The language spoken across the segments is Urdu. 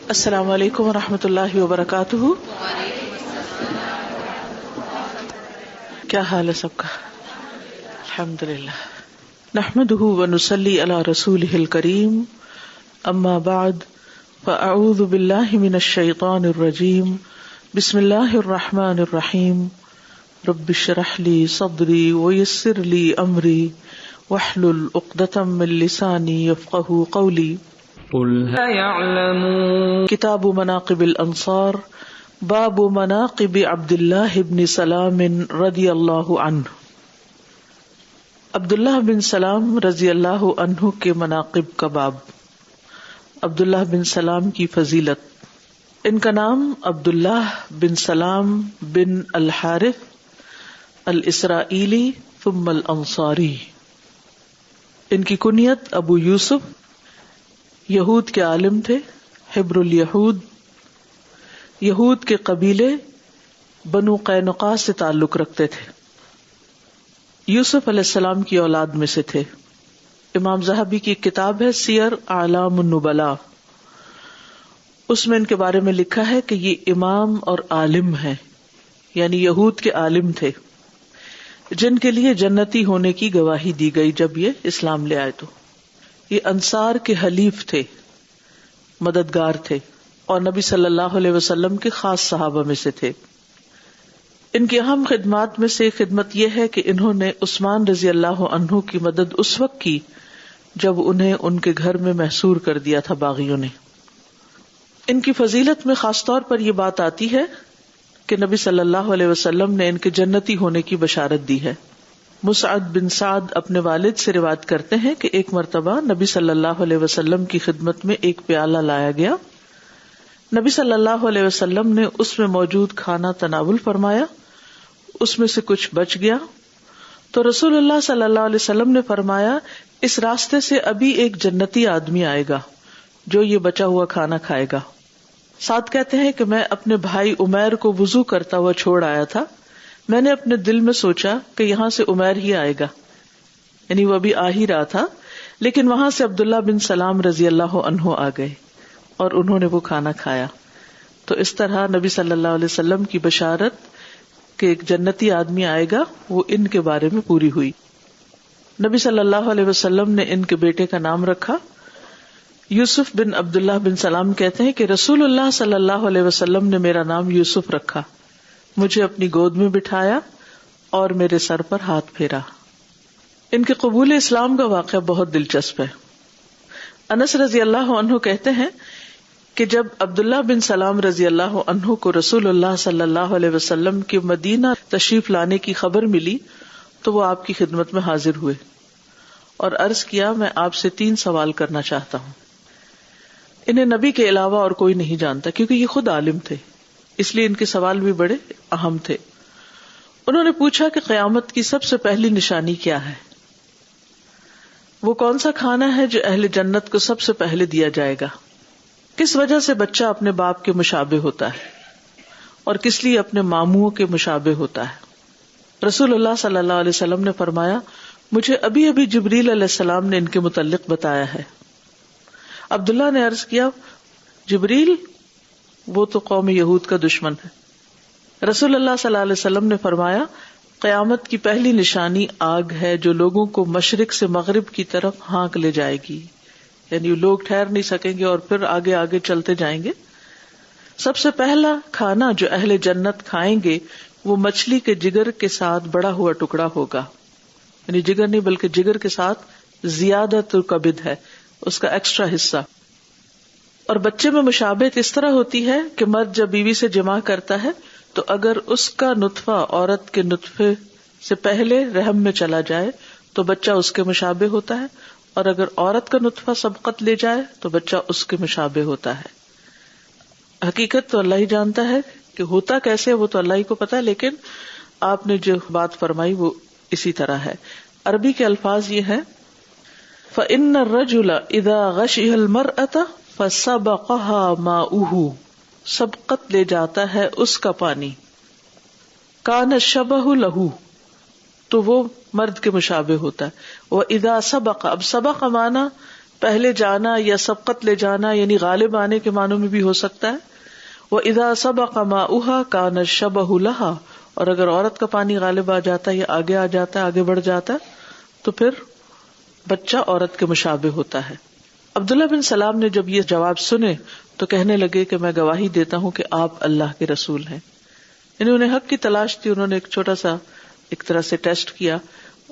السلام علیکم ورحمۃ اللہ وبرکاتہ. کیا حال ہے سب کا؟ الحمد للہ. نحمده ونصلی علی رسولہ الکریم. اما بعد فاعوذ باللہ من الشیطان الرجیم. بسم اللہ الرحمن الرحیم. رب اشرح لی صدری ویسر لی امری واحلل عقدۃ من لسانی یفقہوا قولی. قل هل يعلمون. کتاب مناقب الانصار. باب مناقب عبداللہ بن سلام رضی اللہ عنہ. عبداللہ بن سلام رضی اللہ عنہ کے مناقب کا باب. عبداللہ بن سلام کی فضیلت. ان کا نام عبداللہ بن سلام بن الحارث الاسرائیلی ثم الانصاری. ان کی کنیت ابو یوسف. یہود کے عالم تھے، حبر الیہود. یہود کے قبیلے بنو قینقاع سے تعلق رکھتے تھے. یوسف علیہ السلام کی اولاد میں سے تھے. امام ذہبی کی کتاب ہے سیر اعلام النبلاء، اس میں ان کے بارے میں لکھا ہے کہ یہ امام اور عالم ہیں، یعنی یہود کے عالم تھے جن کے لیے جنتی ہونے کی گواہی دی گئی جب یہ اسلام لے آئے. تو یہ انصار کے حلیف تھے، مددگار تھے، اور نبی صلی اللہ علیہ وسلم کے خاص صحابہ میں سے تھے. ان کی اہم خدمات میں سے خدمت یہ ہے کہ انہوں نے عثمان رضی اللہ عنہ کی مدد اس وقت کی جب انہیں ان کے گھر میں محصور کر دیا تھا باغیوں نے. ان کی فضیلت میں خاص طور پر یہ بات آتی ہے کہ نبی صلی اللہ علیہ وسلم نے ان کے جنتی ہونے کی بشارت دی ہے. مسعد بن سعد اپنے والد سے روایت کرتے ہیں کہ ایک مرتبہ نبی صلی اللہ علیہ وسلم کی خدمت میں ایک پیالہ لایا گیا. نبی صلی اللہ علیہ وسلم نے اس میں موجود کھانا تناول فرمایا. اس میں سے کچھ بچ گیا تو رسول اللہ صلی اللہ علیہ وسلم نے فرمایا، اس راستے سے ابھی ایک جنتی آدمی آئے گا جو یہ بچا ہوا کھانا کھائے گا. سعد کہتے ہیں کہ میں اپنے بھائی عمیر کو وضو کرتا ہوا چھوڑ آیا تھا. میں نے اپنے دل میں سوچا کہ یہاں سے عمیر ہی آئے گا، یعنی وہ ابھی آ ہی رہا تھا، لیکن وہاں سے عبداللہ بن سلام رضی اللہ عنہ آ گئے اور انہوں نے وہ کھانا کھایا. تو اس طرح نبی صلی اللہ علیہ وسلم کی بشارت کہ ایک جنتی آدمی آئے گا وہ ان کے بارے میں پوری ہوئی. نبی صلی اللہ علیہ وسلم نے ان کے بیٹے کا نام رکھا یوسف بن عبداللہ بن سلام. کہتے ہیں کہ رسول اللہ صلی اللہ علیہ وسلم نے میرا نام یوسف رکھا، مجھے اپنی گود میں بٹھایا اور میرے سر پر ہاتھ پھیرا. ان کے قبول اسلام کا واقعہ بہت دلچسپ ہے. انس رضی اللہ عنہ کہتے ہیں کہ جب عبداللہ بن سلام رضی اللہ عنہ کو رسول اللہ صلی اللہ علیہ وسلم کے مدینہ تشریف لانے کی خبر ملی تو وہ آپ کی خدمت میں حاضر ہوئے اور عرض کیا، میں آپ سے 3 سوال کرنا چاہتا ہوں. انہیں نبی کے علاوہ اور کوئی نہیں جانتا کیونکہ یہ خود عالم تھے، اس لیے ان کے سوال بھی بڑے اہم تھے. انہوں نے پوچھا کہ قیامت کی سب سے پہلی نشانی کیا ہے؟ وہ کون سا کھانا ہے جو اہل جنت کو سب سے پہلے دیا جائے گا؟ کس وجہ سے بچہ اپنے باپ کے مشابہ ہوتا ہے اور کس لیے اپنے ماموں کے مشابہ ہوتا ہے؟ رسول اللہ صلی اللہ علیہ وسلم نے فرمایا، مجھے ابھی ابھی جبریل علیہ السلام نے ان کے متعلق بتایا ہے. عبداللہ نے عرض کیا، جبریل؟ وہ تو قوم یہود کا دشمن ہے. رسول اللہ صلی اللہ علیہ وسلم نے فرمایا، قیامت کی پہلی نشانی آگ ہے جو لوگوں کو مشرق سے مغرب کی طرف ہانک لے جائے گی، یعنی لوگ ٹھہر نہیں سکیں گے اور پھر آگے آگے چلتے جائیں گے. سب سے پہلا کھانا جو اہل جنت کھائیں گے وہ مچھلی کے جگر کے ساتھ بڑا ہوا ٹکڑا ہوگا، یعنی جگر نہیں بلکہ جگر کے ساتھ زیادہ کبد ہے، اس کا ایکسٹرا حصہ. اور بچے میں مشابہت اس طرح ہوتی ہے کہ مرد جب بیوی سے جماع کرتا ہے تو اگر اس کا نطفہ عورت کے نطفے سے پہلے رحم میں چلا جائے تو بچہ اس کے مشابہ ہوتا ہے، اور اگر عورت کا نطفہ سبقت لے جائے تو بچہ اس کے مشابہ ہوتا ہے. حقیقت تو اللہ ہی جانتا ہے کہ ہوتا کیسے، وہ تو اللہ ہی کو پتا ہے، لیکن آپ نے جو بات فرمائی وہ اسی طرح ہے. عربی کے الفاظ یہ ہیں، فَإِنَّ الرَّجُلَ إِذَا غَشِيَ الْمَرْأَةَ فَسَبَقَهَا مَاؤُهُ، سبقت لے جاتا ہے اس کا پانی، کان شبہ لہو، تو وہ مرد کے مشابہ ہوتا ہے. وَإِذَا سَبَقَ، اب سبق مانا پہلے جانا یا سبقت لے جانا یعنی غالب آنے کے معنوں میں بھی ہو سکتا ہے. وَإِذَا سَبَقَ مَاؤُهَا كَانَ الشَّبَهُ لَهَا، اور اگر عورت کا پانی غالب آ جاتا ہے یا آگے آ جاتا ہے، آگے بڑھ جاتا ہے، تو پھر بچہ عورت کے مشابہ ہوتا ہے. عبداللہ بن سلام نے جب یہ جواب سنے تو کہنے لگے کہ میں گواہی دیتا ہوں کہ آپ اللہ کے رسول ہیں. یعنی انہیں حق کی تلاش تھی، انہوں نے ایک چھوٹا سا ایک طرح سے ٹیسٹ کیا،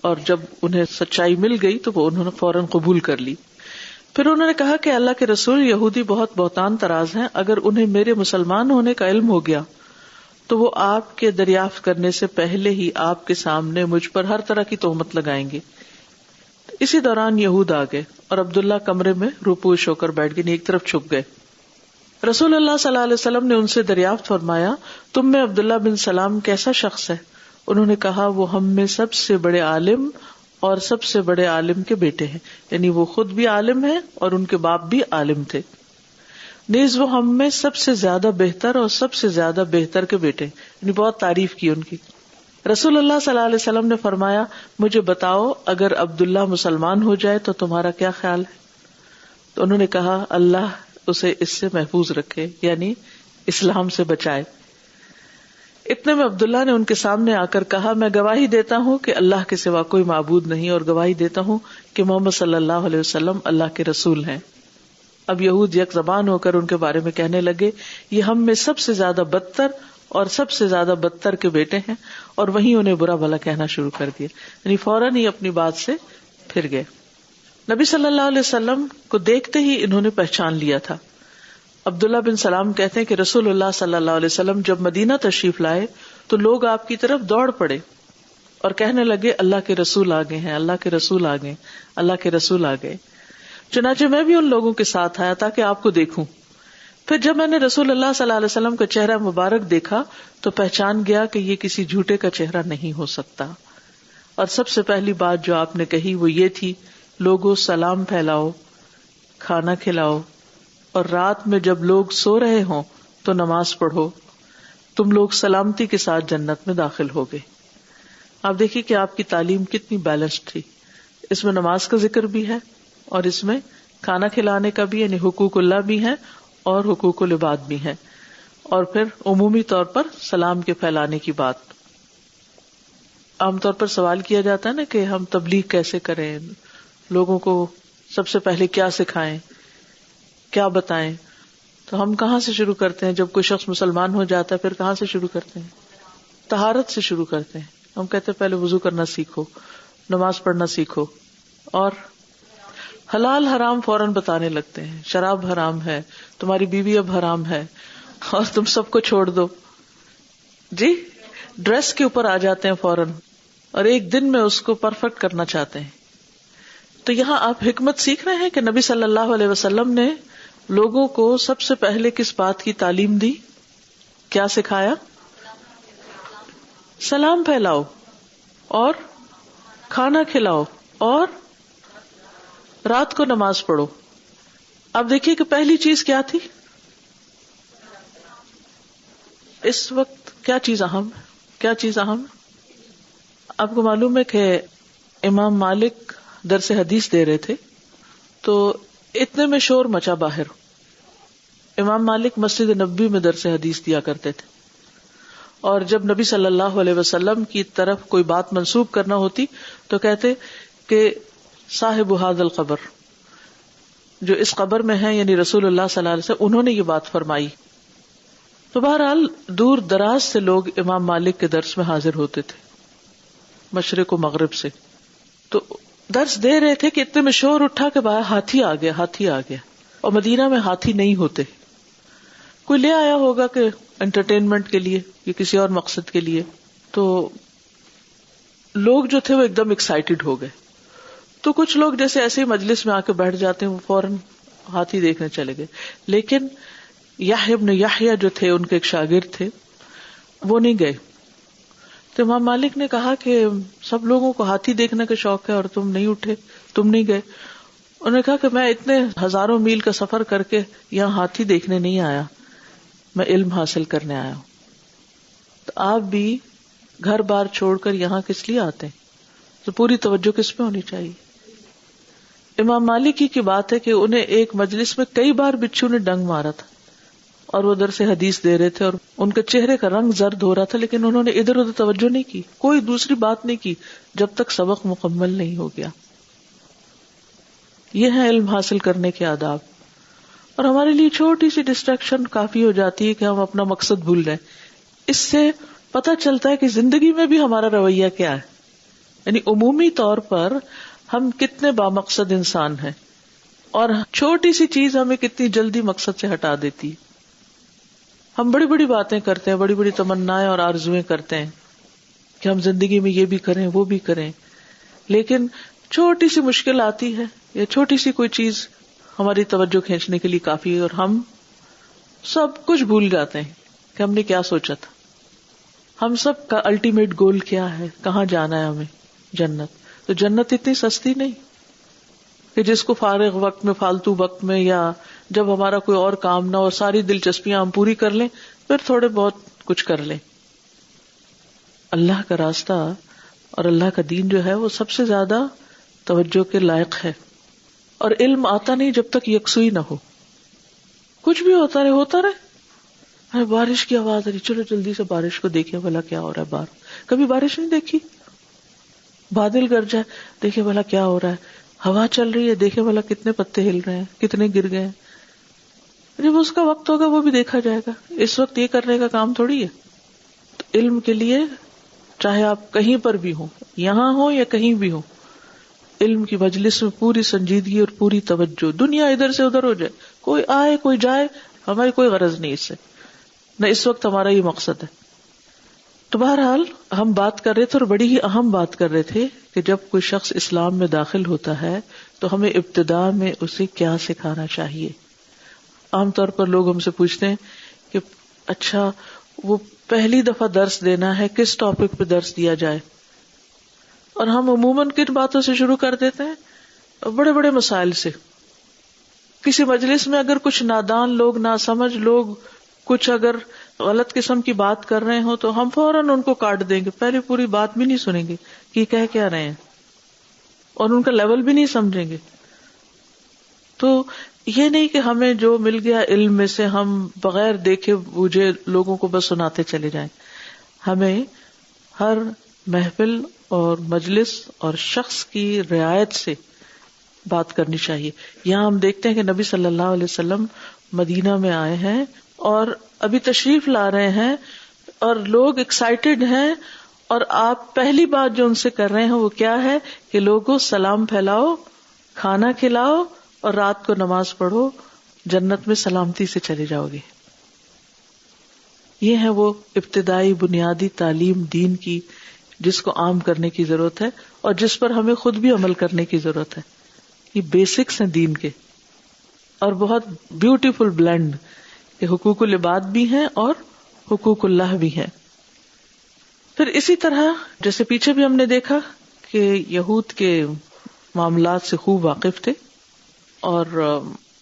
اور جب انہیں سچائی مل گئی تو وہ انہوں نے فوراً قبول کر لی. پھر انہوں نے کہا کہ اللہ کے رسول، یہودی بہت بہتان طراز ہیں، اگر انہیں میرے مسلمان ہونے کا علم ہو گیا تو وہ آپ کے دریافت کرنے سے پہلے ہی آپ کے سامنے مجھ پر ہر طرح کی تہمت لگائیں گے. اسی دوران یہود آ گئے اور عبداللہ کمرے میں روپوش ہو کر بیٹھ گئے، ایک طرف چھپ گئے. رسول اللہ صلی اللہ علیہ وسلم نے ان سے دریافت فرمایا، تم میں عبداللہ بن سلام کیسا شخص ہے؟ انہوں نے کہا، وہ ہم میں سب سے بڑے عالم اور سب سے بڑے عالم کے بیٹے ہیں. یعنی وہ خود بھی عالم ہیں اور ان کے باپ بھی عالم تھے. نیز وہ ہم میں سب سے زیادہ بہتر اور سب سے زیادہ بہتر کے بیٹے ہیں. یعنی بہت تعریف کی ان کی. رسول اللہ صلی اللہ علیہ وسلم نے فرمایا، مجھے بتاؤ اگر عبداللہ مسلمان ہو جائے تو تمہارا کیا خیال ہے؟ تو انہوں نے کہا، اللہ اسے اس سے محفوظ رکھے، یعنی اسلام سے بچائے. اتنے میں عبداللہ نے ان کے سامنے آ کر کہا، میں گواہی دیتا ہوں کہ اللہ کے سوا کوئی معبود نہیں، اور گواہی دیتا ہوں کہ محمد صلی اللہ علیہ وسلم اللہ کے رسول ہیں. اب یہود یک زبان ہو کر ان کے بارے میں کہنے لگے، یہ ہم میں سب سے زیادہ بدتر اور سب سے زیادہ بدتر کے بیٹے ہیں، اور وہیں انہیں برا بھلا کہنا شروع کر دیا. یعنی فوراً ہی اپنی بات سے پھر گئے. نبی صلی اللہ علیہ وسلم کو دیکھتے ہی انہوں نے پہچان لیا تھا. عبداللہ بن سلام کہتے ہیں کہ رسول اللہ صلی اللہ علیہ وسلم جب مدینہ تشریف لائے تو لوگ آپ کی طرف دوڑ پڑے اور کہنے لگے، اللہ کے رسول آ گئے ہیں، اللہ کے رسول آ گئے، اللہ کے رسول آ گئے. چنانچہ میں بھی ان لوگوں کے ساتھ آیا تاکہ آپ کو دیکھوں. پھر جب میں نے رسول اللہ صلی اللہ علیہ وسلم کا چہرہ مبارک دیکھا تو پہچان گیا کہ یہ کسی جھوٹے کا چہرہ نہیں ہو سکتا. اور سب سے پہلی بات جو آپ نے کہی وہ یہ تھی، لوگوں سلام پھیلاؤ، کھانا کھلاؤ، اور رات میں جب لوگ سو رہے ہوں تو نماز پڑھو، تم لوگ سلامتی کے ساتھ جنت میں داخل ہوگے. آپ دیکھیے کہ آپ کی تعلیم کتنی بیلنسڈ تھی. اس میں نماز کا ذکر بھی ہے اور اس میں کھانا کھلانے کا بھی، یعنی حقوق اللہ بھی ہیں اور حقوق العباد بھی ہیں، اور پھر عمومی طور پر سلام کے پھیلانے کی بات. عام طور پر سوال کیا جاتا ہے نا کہ ہم تبلیغ کیسے کریں، لوگوں کو سب سے پہلے کیا سکھائیں، کیا بتائیں. تو ہم کہاں سے شروع کرتے ہیں؟ جب کوئی شخص مسلمان ہو جاتا ہے پھر کہاں سے شروع کرتے ہیں؟ طہارت سے شروع کرتے ہیں. ہم کہتے ہیں پہلے وضو کرنا سیکھو، نماز پڑھنا سیکھو، اور حلال حرام فوراً بتانے لگتے ہیں. شراب حرام ہے، تمہاری بیوی اب حرام ہے اور تم سب کو چھوڑ دو. جی ڈریس کے اوپر آ جاتے ہیں فوراً، اور ایک دن میں اس کو پرفیکٹ کرنا چاہتے ہیں. تو یہاں آپ حکمت سیکھ رہے ہیں کہ نبی صلی اللہ علیہ وسلم نے لوگوں کو سب سے پہلے کس بات کی تعلیم دی، کیا سکھایا؟ سلام پھیلاؤ اور کھانا کھلاؤ اور رات کو نماز پڑھو. اب دیکھیے کہ پہلی چیز کیا تھی. اس وقت کیا چیز اہم ہے؟ کیا چیز اہم ہے؟ آپ کو معلوم ہے کہ امام مالک درس حدیث دے رہے تھے تو اتنے میں شور مچا باہر. امام مالک مسجد نبوی میں درس حدیث دیا کرتے تھے، اور جب نبی صلی اللہ علیہ وسلم کی طرف کوئی بات منسوب کرنا ہوتی تو کہتے کہ صاحب ھذا القبر، جو اس قبر میں ہیں، یعنی رسول اللہ صلی اللہ علیہ وسلم، انہوں نے یہ بات فرمائی. تو بہرحال دور دراز سے لوگ امام مالک کے درس میں حاضر ہوتے تھے، مشرق و مغرب سے. تو درس دے رہے تھے کہ اتنے میں شور اٹھا کہ باہر ہاتھی آ گیا، ہاتھی آ گیا. اور مدینہ میں ہاتھی نہیں ہوتے. کوئی لے آیا ہوگا کہ انٹرٹینمنٹ کے لیے یا کسی اور مقصد کے لیے. تو لوگ جو تھے وہ ایک دم ایکسائٹیڈ ہو گئے. تو کچھ لوگ جیسے ایسے ہی مجلس میں آ کے بیٹھ جاتے ہیں، وہ فوراً ہاتھی دیکھنے چلے گئے. لیکن یحییٰ ابن یحییٰ جو تھے، ان کے ایک شاگرد تھے، وہ نہیں گئے. تو امام مالک نے کہا کہ سب لوگوں کو ہاتھی دیکھنے کا شوق ہے اور تم نہیں اٹھے، تم نہیں گئے. انہوں نے کہا کہ میں اتنے ہزاروں میل کا سفر کر کے یہاں ہاتھی دیکھنے نہیں آیا، میں علم حاصل کرنے آیا ہوں. تو آپ بھی گھر بار چھوڑ کر یہاں کس لیے آتے ہیں؟ تو پوری توجہ کس پہ ہونی چاہیے؟ امام مالکی کی بات ہے کہ انہیں ایک مجلس میں کئی بار بچھو نے ڈنگ مارا تھا اور وہ ادھر سے حدیث دے رہے تھے اور ان کے چہرے کا رنگ زرد ہو رہا تھا، لیکن انہوں نے ادھر ادھر توجہ نہیں کی، کوئی دوسری بات نہیں کی جب تک سبق مکمل نہیں ہو گیا. یہ ہے علم حاصل کرنے کے آداب. اور ہمارے لیے چھوٹی سی ڈسٹریکشن کافی ہو جاتی ہے کہ ہم اپنا مقصد بھول جائیں. اس سے پتہ چلتا ہے کہ زندگی میں بھی ہمارا رویہ کیا ہے، یعنی عمومی طور پر ہم کتنے بامقصد انسان ہیں اور چھوٹی سی چیز ہمیں کتنی جلدی مقصد سے ہٹا دیتی. ہم بڑی بڑی باتیں کرتے ہیں، بڑی بڑی تمنائیں اور آرزویں کرتے ہیں کہ ہم زندگی میں یہ بھی کریں وہ بھی کریں، لیکن چھوٹی سی مشکل آتی ہے یا چھوٹی سی کوئی چیز ہماری توجہ کھینچنے کے لیے کافی ہے اور ہم سب کچھ بھول جاتے ہیں کہ ہم نے کیا سوچا تھا. ہم سب کا الٹیمیٹ گول کیا ہے، کہاں جانا ہے ہمیں؟ جنت. تو جنت اتنی سستی نہیں کہ جس کو فارغ وقت میں، فالتو وقت میں، یا جب ہمارا کوئی اور کام نہ ہو، ساری دلچسپیاں ہم پوری کر لیں پھر تھوڑے بہت کچھ کر لیں. اللہ کا راستہ اور اللہ کا دین جو ہے وہ سب سے زیادہ توجہ کے لائق ہے. اور علم آتا نہیں جب تک یکسوئی نہ ہو. کچھ بھی ہوتا رہے، بارش کی آواز آ رہی، چلو جلدی سے بارش کو دیکھیں بھلا کیا ہو رہا ہے باہر. کبھی بارش نہیں دیکھی؟ بادل گرجا ہے، دیکھیں بھلا کیا ہو رہا ہے. ہوا چل رہی ہے، دیکھیں بھلا کتنے پتے ہل رہے ہیں، کتنے گر گئے. جب اس کا وقت ہوگا وہ بھی دیکھا جائے گا. اس وقت یہ کرنے کا کام تھوڑی ہے. تو علم کے لیے چاہے آپ کہیں پر بھی ہوں، یہاں ہوں یا کہیں بھی ہوں، علم کی مجلس میں پوری سنجیدگی اور پوری توجہ. دنیا ادھر سے ادھر ہو جائے، کوئی آئے کوئی جائے، ہماری کوئی غرض نہیں اس سے، نہ اس وقت ہمارا یہ مقصد ہے. تو بہرحال ہم بات کر رہے تھے اور بڑی ہی اہم بات کر رہے تھے کہ جب کوئی شخص اسلام میں داخل ہوتا ہے تو ہمیں ابتدا میں اسے کیا سکھانا چاہیے. عام طور پر لوگ ہم سے پوچھتے ہیں کہ اچھا وہ پہلی دفعہ درس دینا ہے، کس ٹاپک پہ درس دیا جائے؟ اور ہم عموماً کن باتوں سے شروع کر دیتے ہیں؟ بڑے بڑے مسائل سے. کسی مجلس میں اگر کچھ نادان لوگ، ناسمجھ لوگ کچھ اگر غلط قسم کی بات کر رہے ہوں تو ہم فوراً ان کو کاٹ دیں گے، پہلے پوری بات بھی نہیں سنیں گے کہ کہہ کیا رہے ہیں، اور ان کا لیول بھی نہیں سمجھیں گے. تو یہ نہیں کہ ہمیں جو مل گیا علم میں سے ہم بغیر دیکھے بوجھے لوگوں کو بس سناتے چلے جائیں. ہمیں ہر محفل اور مجلس اور شخص کی رعایت سے بات کرنی چاہیے. یہاں ہم دیکھتے ہیں کہ نبی صلی اللہ علیہ وسلم مدینہ میں آئے ہیں اور ابھی تشریف لا رہے ہیں اور لوگ ایکسائٹیڈ ہیں، اور آپ پہلی بات جو ان سے کر رہے ہیں وہ کیا ہے کہ لوگوں سلام پھیلاؤ، کھانا کھلاؤ اور رات کو نماز پڑھو، جنت میں سلامتی سے چلے جاؤ گے. یہ ہے وہ ابتدائی بنیادی تعلیم دین کی جس کو عام کرنے کی ضرورت ہے اور جس پر ہمیں خود بھی عمل کرنے کی ضرورت ہے. یہ بیسکس ہیں دین کے، اور بہت بیوٹیفل بلینڈ کہ حقوق العباد بھی ہیں اور حقوق اللہ بھی ہیں. پھر اسی طرح جیسے پیچھے بھی ہم نے دیکھا کہ یہود کے معاملات سے خوب واقف تھے اور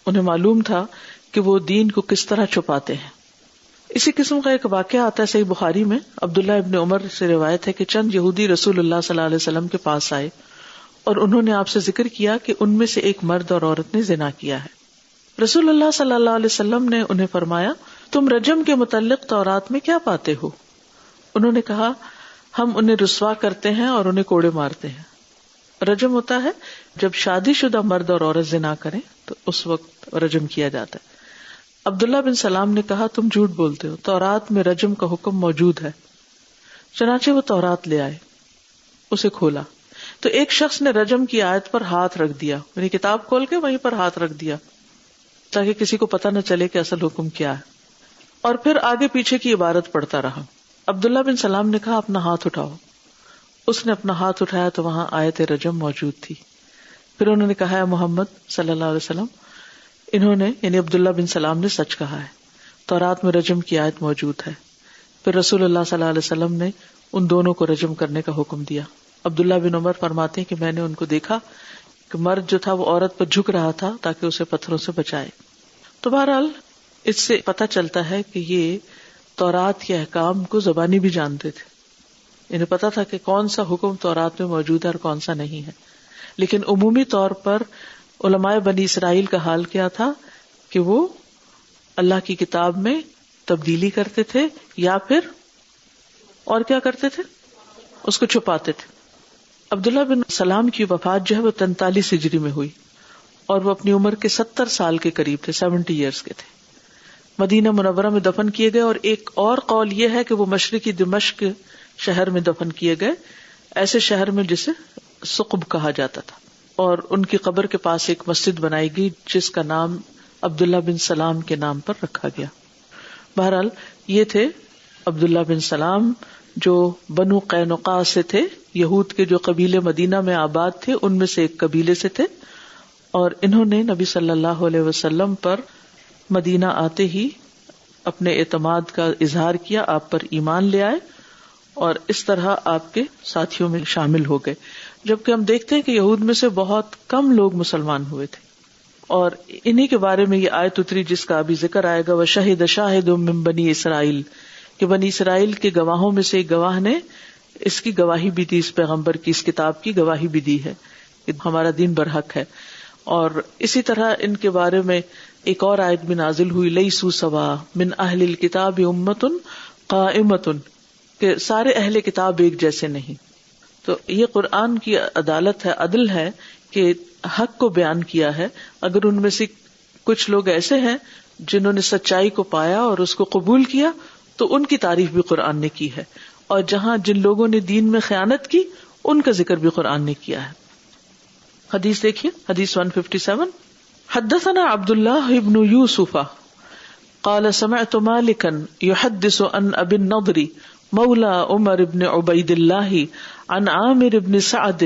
انہیں معلوم تھا کہ وہ دین کو کس طرح چھپاتے ہیں. اسی قسم کا ایک واقعہ آتا ہے صحیح بخاری میں. عبداللہ ابن عمر سے روایت ہے کہ چند یہودی رسول اللہ صلی اللہ علیہ وسلم کے پاس آئے اور انہوں نے آپ سے ذکر کیا کہ ان میں سے ایک مرد اور عورت نے زنا کیا ہے. رسول اللہ صلی اللہ علیہ وسلم نے انہیں فرمایا، تم رجم کے متعلق تورات میں کیا پاتے ہو؟ انہوں نے کہا، ہم انہیں رسوا کرتے ہیں اور انہیں کوڑے مارتے ہیں. رجم ہوتا ہے جب شادی شدہ مرد اور عورت زنا کریں تو اس وقت رجم کیا جاتا ہے. عبداللہ بن سلام نے کہا، تم جھوٹ بولتے ہو، تورات میں رجم کا حکم موجود ہے. چنانچہ وہ تورات لے آئے، اسے کھولا تو ایک شخص نے رجم کی آیت پر ہاتھ رکھ دیا، یعنی کتاب کھول کے وہیں پر ہاتھ رکھ دیا تاکہ کسی کو پتہ نہ چلے کہ اصل حکم کیا ہے، اور پھر آگے پیچھے کی عبارت پڑھتا رہا. عبداللہ بن سلام نے کہا، اپنا ہاتھ اٹھاؤ. اس نے اپنا ہاتھ اٹھایا تو وہاں آیت رجم موجود تھی. پھر انہوں نے کہا، محمد صلی اللہ علیہ وسلم، انہوں نے یعنی عبداللہ بن سلام نے سچ کہا ہے، تورات میں رجم کی آیت موجود ہے. پھر رسول اللہ صلی اللہ علیہ وسلم نے ان دونوں کو رجم کرنے کا حکم دیا. عبداللہ بن عمر فرماتے ہیں کہ میں نے ان کو دیکھا کہ مرد جو تھا وہ عورت پر جھک رہا تھا تاکہ اسے پتھروں سے بچائے. تو بہرحال اس سے پتہ چلتا ہے کہ یہ تورات کے احکام کو زبانی بھی جانتے تھے، انہیں پتا تھا کہ کون سا حکم تورات میں موجود ہے اور کون سا نہیں ہے. لیکن عمومی طور پر علماء بنی اسرائیل کا حال کیا تھا کہ وہ اللہ کی کتاب میں تبدیلی کرتے تھے یا پھر اور کیا کرتے تھے، اس کو چھپاتے تھے. عبداللہ بن سلام کی وفات جو ہے وہ 43 ہجری میں ہوئی اور وہ اپنی عمر کے 70 سال کے قریب تھے، 70 ایئرز کے تھے. مدینہ منورہ میں دفن کیے گئے، اور ایک اور قول یہ ہے کہ وہ مشرقی دمشق شہر میں دفن کیے گئے، ایسے شہر میں جسے ثقب کہا جاتا تھا، اور ان کی قبر کے پاس ایک مسجد بنائی گئی جس کا نام عبداللہ بن سلام کے نام پر رکھا گیا. بہرحال یہ تھے عبداللہ بن سلام جو بنو قینقاع سے تھے، یہود کے جو قبیلے مدینہ میں آباد تھے ان میں سے ایک قبیلے سے تھے، اور انہوں نے نبی صلی اللہ علیہ وسلم پر مدینہ آتے ہی اپنے اعتماد کا اظہار کیا، آپ پر ایمان لے آئے اور اس طرح آپ کے ساتھیوں میں شامل ہو گئے. جبکہ ہم دیکھتے ہیں کہ یہود میں سے بہت کم لوگ مسلمان ہوئے تھے، اور انہی کے بارے میں یہ آیت اتری جس کا ابھی ذکر آئے گا، وَشَهِدَ شَاهِدٌ مِّن بَنِي اسرائیل، کہ بنی اسرائیل کے گواہوں میں سے ایک گواہ نے اس کی گواہی بھی دی، اس پیغمبر کی، اس کتاب کی گواہی بھی دی ہے کہ ہمارا دین برحق ہے. اور اسی طرح ان کے بارے میں ایک اور آیت بھی نازل ہوئی، لیسوا سوا من اہل الکتاب امۃ قائمۃ، کہ سارے اہل کتاب ایک جیسے نہیں. تو یہ قرآن کی عدالت ہے، عدل ہے کہ حق کو بیان کیا ہے. اگر ان میں سے کچھ لوگ ایسے ہیں جنہوں نے سچائی کو پایا اور اس کو قبول کیا تو ان کی تعریف بھی قرآن نے کی ہے، اور جہاں جن لوگوں نے دین میں خیانت کی ان کا ذکر بھی قرآن نے کیا ہے. حدیث دیکھیے، حدیث 157. حدثنا عبداللہ ابن یوسف قال سمعت مالکا یحدث عن ابی النضر مولا عمر بن عبید اللہ عن عامر بن سعد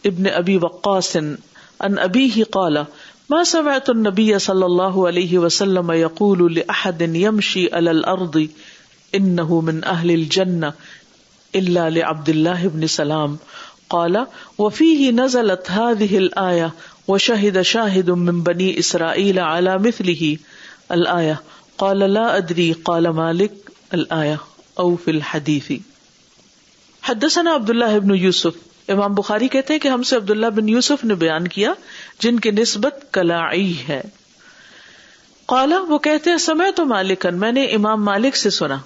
ابن ابی وقاص عن ابیہ قال ما سمعت النبی صلی اللہ علیہ وسلم یقول لأحد یمشی علی الارض انہ من اہل الجنہ الا لعبد اللہ بن سلام قال وفیہ نزلت هذه الآیہ وشہد شاہد من بنی اسرائیل علی مثلہ الآیہ قال لا ادری قال مالک الآیہ او فی الحدیث. حدثنا عبداللہ بن یوسف، امام بخاری کہتے ہیں کہ ہم سے عبداللہ بن یوسف نے بیان کیا جن کی نسبت کلاعی ہے. قال، وہ کہتے ہیں سمعت مالکا، میں نے امام مالک سے سنا،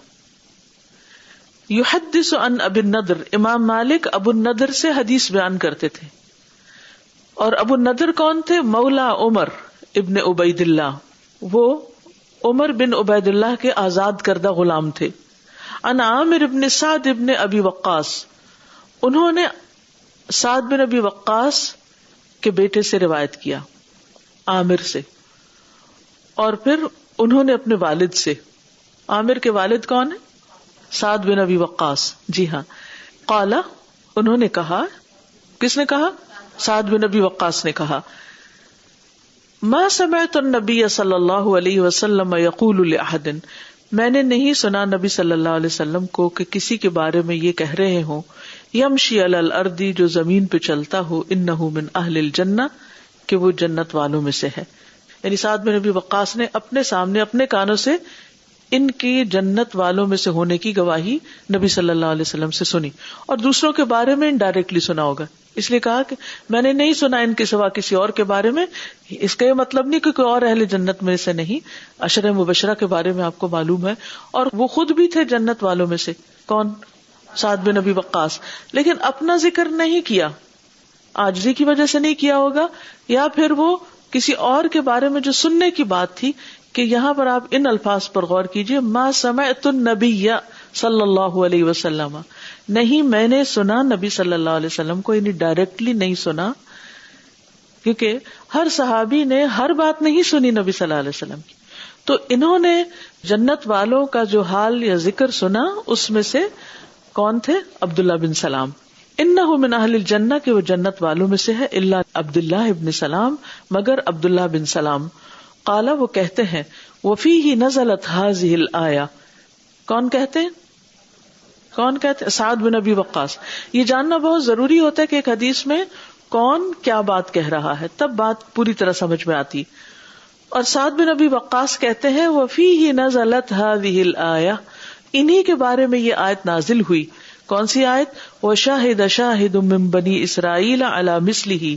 یحدث عن ابی النضر، امام مالک ابو النضر سے حدیث بیان کرتے تھے. اور ابو النضر کون تھے؟ مولا عمر ابن عبید اللہ، وہ عمر بن عبید اللہ کے آزاد کردہ غلام تھے. عن عامر ابن سعد ابن ابی وقاص، انہوں نے سعد بن ابی وقاص کے بیٹے سے روایت کیا، عامر سے، اور پھر انہوں نے اپنے والد سے. عامر کے والد کون ہیں؟ سعد بن ابی وقاص. جی ہاں. قال، انہوں نے کہا، کس نے کہا؟ سعد بن ابی وقاص نے کہا، ما سمعت النبی صلی اللہ علیہ وسلم یقول لأحد، میں نے نہیں سنا نبی صلی اللہ علیہ وسلم کو کہ کسی کے بارے میں یہ کہہ رہے ہوں، یمشی علی الارض، جو زمین پہ چلتا ہو، انہ من اہل الجنہ، کہ وہ جنت والوں میں سے ہے. یعنی سعد بن ابی وقاص نے اپنے سامنے اپنے کانوں سے ان کی جنت والوں میں سے ہونے کی گواہی نبی صلی اللہ علیہ وسلم سے سنی، اور دوسروں کے بارے میں انڈائریکٹلی سنا ہوگا. اس لیے کہا کہ میں نے نہیں سنا ان کے سوا کسی اور کے بارے میں. اس کا یہ مطلب نہیں کہ کوئی اور اہل جنت میں سے نہیں. عشرہ مبشرہ کے بارے میں آپ کو معلوم ہے، اور وہ خود بھی تھے جنت والوں میں سے. کون؟ سعد بن ابی وقاص. لیکن اپنا ذکر نہیں کیا، عاجزی کی وجہ سے نہیں کیا ہوگا، یا پھر وہ کسی اور کے بارے میں جو سننے کی بات تھی. کہ یہاں پر آپ ان الفاظ پر غور کیجئے، ما سمعت النبی صلی اللہ علیہ وسلم، نہیں میں نے سنا نبی صلی اللہ علیہ وسلم کو، یعنی ڈائریکٹلی نہیں سنا، کیونکہ ہر صحابی نے ہر بات نہیں سنی نبی صلی اللہ علیہ وسلم کی. تو انہوں نے جنت والوں کا جو حال یا ذکر سنا، اس میں سے کون تھے؟ عبداللہ بن سلام. انہ من اہل الجنہ، کہ وہ جنت والوں میں سے ہے، الا عبداللہ ابن سلام، مگر عبداللہ بن سلام. قال، وہ کہتے ہیں، وفیہ نزلت هذه الآیہ. کون کہتے ہیں؟ کون کہتے ہیں؟ سعد بن ابی وقاص. یہ جاننا بہت ضروری ہوتا ہے کہ ایک حدیث میں کون کیا بات کہہ رہا ہے، تب بات پوری طرح سمجھ میں آتی. اور سعد بن ابی وقاص کہتے ہیں، وفیہ نزلت هذه الآیہ، انہی کے بارے میں یہ آیت نازل ہوئی. کون سی آیت؟ وشاہد شاہد من بنی اسرائیل علی مثلہ،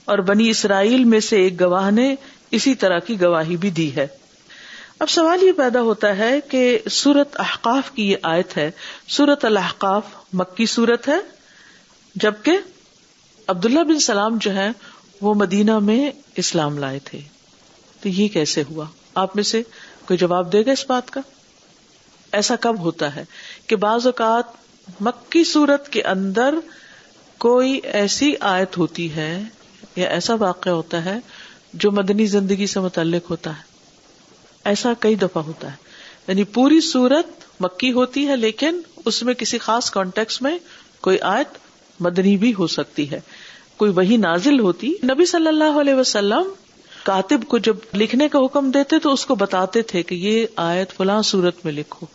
اور بنی اسرائیل میں سے ایک گواہ نے اسی طرح کی گواہی بھی دی ہے. اب سوال یہ پیدا ہوتا ہے کہ سورۃ احقاف کی یہ آیت ہے. سورۃ الاحقاف مکی سورت ہے، جبکہ عبداللہ بن سلام جو ہے وہ مدینہ میں اسلام لائے تھے. تو یہ کیسے ہوا؟ آپ میں سے کوئی جواب دے گا اس بات کا؟ ایسا کب ہوتا ہے کہ بعض اوقات مکی سورت کے اندر کوئی ایسی آیت ہوتی ہے یا ایسا واقعہ ہوتا ہے جو مدنی زندگی سے متعلق ہوتا ہے؟ ایسا کئی دفعہ ہوتا ہے. یعنی پوری سورت مکی ہوتی ہے لیکن اس میں کسی خاص کانٹیکس میں کوئی آیت مدنی بھی ہو سکتی ہے. کوئی وحی نازل ہوتی. نبی صلی اللہ علیہ وسلم کاتب کو جب لکھنے کا حکم دیتے تو اس کو بتاتے تھے کہ یہ آیت فلاں سورت میں لکھو،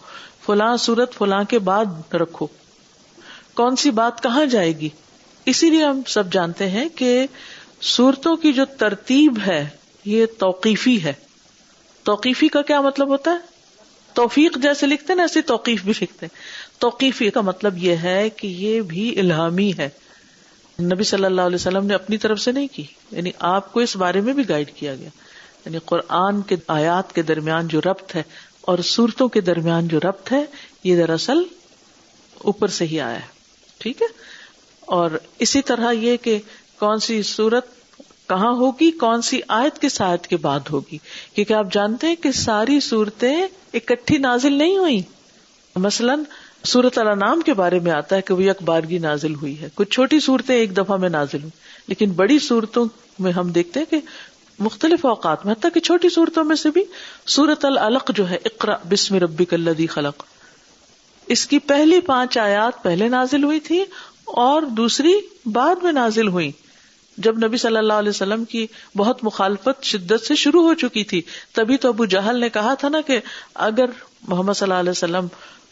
فلاں سورت فلاں کے بعد رکھو، کون سی بات کہاں جائے گی. اسی لیے ہم سب جانتے ہیں کہ سورتوں کی جو ترتیب ہے یہ توقیفی ہے. توقیفی کا کیا مطلب ہوتا ہے؟ توفیق جیسے لکھتے ہیں نا ایسے توقیف بھی لکھتے ہیں. توقیفی کا مطلب یہ ہے کہ یہ بھی الہامی ہے، نبی صلی اللہ علیہ وسلم نے اپنی طرف سے نہیں کی. یعنی آپ کو اس بارے میں بھی گائیڈ کیا گیا. یعنی قرآن کے آیات کے درمیان جو ربط ہے اور سورتوں کے درمیان جو ربط ہے یہ دراصل اوپر سے ہی آیا ہے. ٹھیک ہے. اور اسی طرح یہ کہ کون سی سورت کہاں ہوگی، کون سی آیت کس آیت کے بعد ہوگی، کیونکہ آپ جانتے ہیں کہ ساری صورتیں اکٹھی نازل نہیں ہوئی. مثلاً سورۃ الانعام کے بارے میں آتا ہے کہ وہ یک بارگی نازل ہوئی ہے. کچھ چھوٹی صورتیں ایک دفعہ میں نازل ہوئی، لیکن بڑی صورتوں میں ہم دیکھتے ہیں کہ مختلف اوقات میں، حتیٰ کہ چھوٹی صورتوں میں سے بھی سورۃ العلق جو ہے، اقرأ بسم ربک الذی خلق، اس کی پہلی 5 آیات پہلے نازل ہوئی تھی اور دوسری بعد میں نازل ہوئی جب نبی صلی اللہ علیہ وسلم کی بہت مخالفت شدت سے شروع ہو چکی تھی. تبھی تو ابو جہل نے کہا تھا نا کہ اگر محمد صلی اللہ علیہ وسلم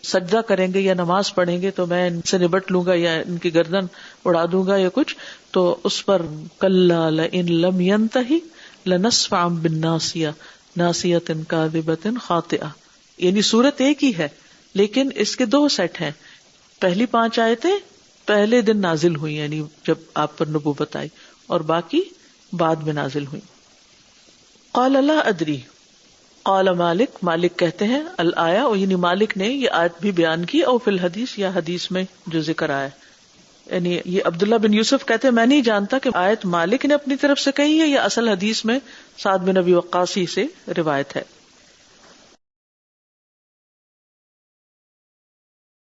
سجدہ کریں گے یا نماز پڑھیں گے تو میں ان سے نبٹ لوں گا یا ان کی گردن اڑا دوں گا یا کچھ. تو اس پر کلا لئن لم ینتہی لنصفعا بالناصیہ ناصیۃ کاذبۃ خاطئہ. یعنی سورت ایک ہی ہے لیکن اس کے 2 سیٹ ہیں. پہلی 5 آیتیں پہلے دن نازل ہوئی یعنی جب آپ پر نبوت آئی، اور باقی بعد میں نازل ہوئی. قال لا ادری، قال مالک، مالک کہتے ہیں الآیہ، یعنی مالک نے یہ آیت بھی بیان کی، او فی الحدیث، یا حدیث میں جو ذکر آیا. یعنی یہ عبداللہ بن یوسف کہتے ہیں میں نہیں جانتا کہ آیت مالک نے اپنی طرف سے کہی ہے یا اصل حدیث میں سعد بن ابی وقاص سے روایت ہے.